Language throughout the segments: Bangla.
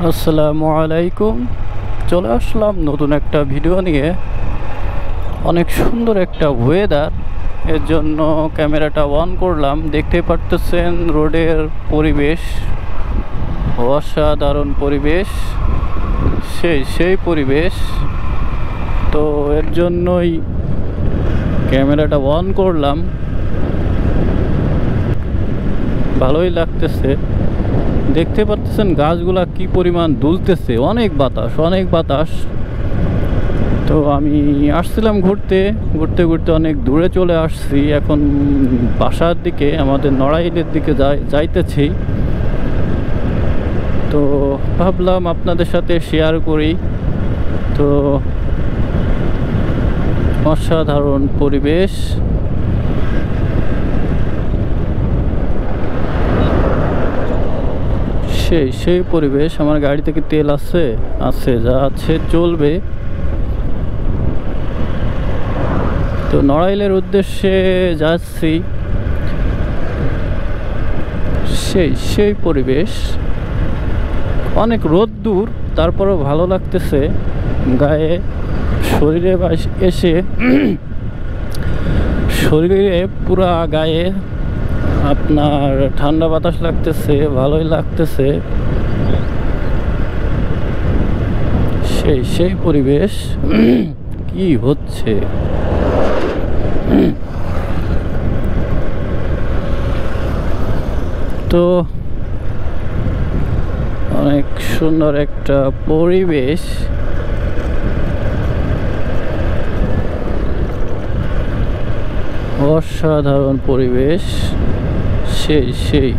আসসালামু আলাইকুম। চলে আসলাম নতুন একটা ভিডিও নিয়ে। অনেক সুন্দর একটা ওয়েদার, এর জন্য ক্যামেরাটা অন করলাম। দেখতে পারতেছেন রোডের পরিবেশ, অসাধারণ পরিবেশ, সেই পরিবেশ। তো এর জন্যই ক্যামেরাটা অন করলাম। ভালোই লাগতেছে। দেখতে পাচ্ছেন গাছগুলা কি পরিমাণ দুলতেছে, অনেক বাতাস। তো আমি আসছিলাম ঘুরতে ঘুরতে অনেক দূরে চলে আসছি। এখন বাসার দিকে, আমাদের নড়াইলের দিকে যাইতেছি। তো ভাবলাম আপনাদের সাথে শেয়ার করি। তো অসাধারণ পরিবেশ। সেই পরিবেশ। আমার গাড়ি থেকে তেল আছে যা আছে চলবে। তো নড়াইলের উদ্দেশ্যে যাচ্ছি। সেই পরিবেশ, অনেক রোদ্দুর, তারপরেও ভালো লাগতেছে গায়ে, শরীরে এসে শরীরে পুরা গায়ে আপনার ঠান্ডা বাতাস লাগতেছে, ভালোই লাগতেছে। সেই পরিবেশ। কি হচ্ছে তো অনেক সুন্দর একটা পরিবেশ। অসাধারণ পরিবেশ। সেই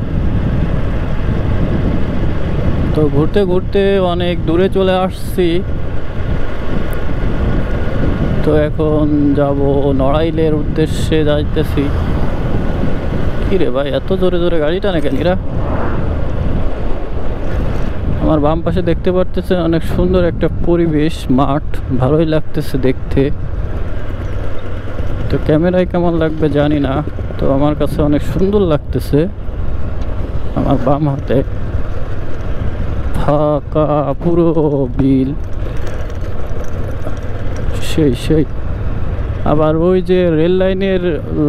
তো ঘুরতে অনেক দূরে চলে আসছি। তো এখন যাব নড়াইলের উদ্দেশ্যে যাইতেছি। কি রে ভাই, এত জোরে গাড়ি টানে কেন এরা? আমার বাম পাশে দেখতে পারতেছেন অনেক সুন্দর একটা পরিবেশ, মাঠ, ভালোই লাগতেছে দেখতে। তো ক্যামেরায় কেমন লাগবে জানি না, তো আমার কাছে অনেক সুন্দর লাগতেছে। আমার বাম হাতে ফাঁকা পুরো বিল। সেই আবার ওই যে রেল লাইনের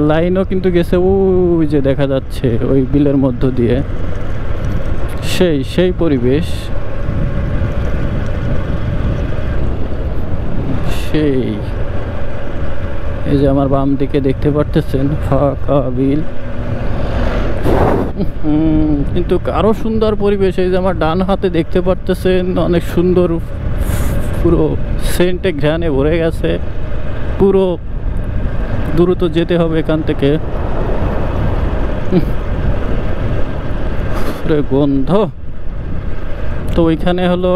লাইনও কিন্তু গেছে, ওই যে দেখা যাচ্ছে ওই বিলের মধ্য দিয়ে। সেই পরিবেশ। এই যে আমার বাম দিকে দেখতে পারতেছেন ফাঁকা বিল। কিন্তু আরো সুন্দর পরিবেশ। এই যে আমার ডান হাতে দেখতে পারতেছেন অনেক সুন্দর, পুরো সেন্টে ঘ্রাণে ভরে গেছে। পুরো দ্রুত যেতে হবে এখান থেকে, গন্ধ। তো ওইখানে হলো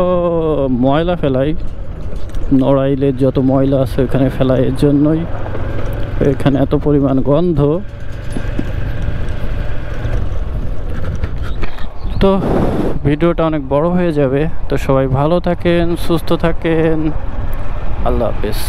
ময়লা ফেলাই, নড়াইলের যত ময়লা আছে ওইখানে ফেলাই, এর জন্যই এখানে এত পরিমাণ গন্ধ। তো ভিডিওটা অনেক বড় হয়ে যাবে। তো সবাই ভালো থাকেন, সুস্থ থাকেন। আল্লাহ হাফেজ।